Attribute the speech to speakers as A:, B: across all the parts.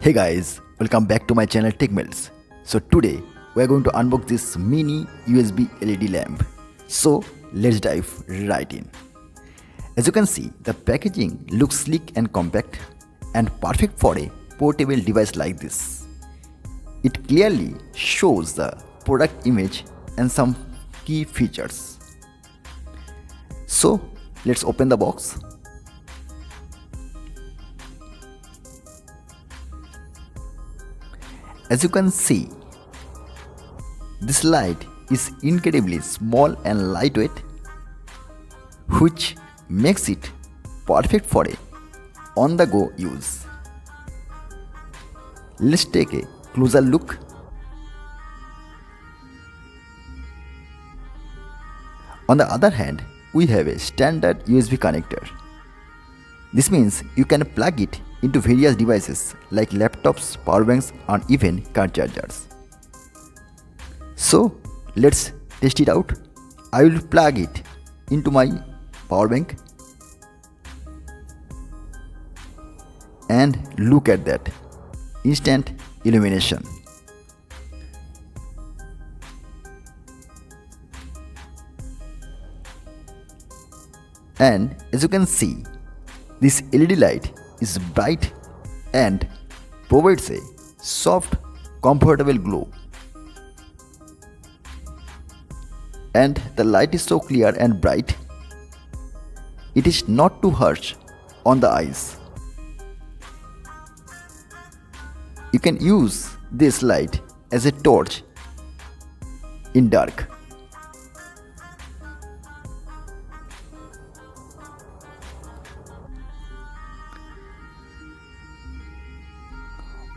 A: Hey guys, welcome back to my channel TechMelts. So today we are going to unbox this mini USB LED lamp. So let's dive right in. As you can see, the packaging looks sleek and compact and perfect for a portable device like this. It clearly shows the product image and some key features. So let's open the box. As you can see, this light is incredibly small and lightweight, which makes it perfect for a on-the-go use. Let's take a closer look. On the other hand, we have a standard USB connector. This means you can plug it into various devices like laptops, power banks, and even car chargers. So let's test it out. I will plug it into my power bank and look at that instant illumination. And as you can see, this LED light is bright and provides a soft, comfortable glow. And the light is so clear and bright, it is not too harsh on the eyes. You can use this light as a torch in dark.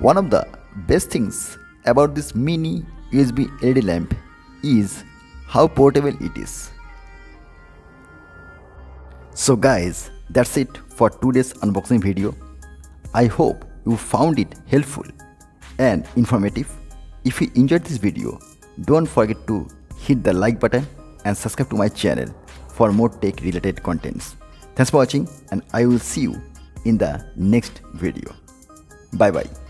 A: One of the best things about this mini USB LED lamp is how portable it is. So guys, that's it for today's unboxing video. I hope you found it helpful and informative. If you enjoyed this video, don't forget to hit the like button and subscribe to my channel for more tech related contents. Thanks for watching and I will see you in the next video. Bye bye.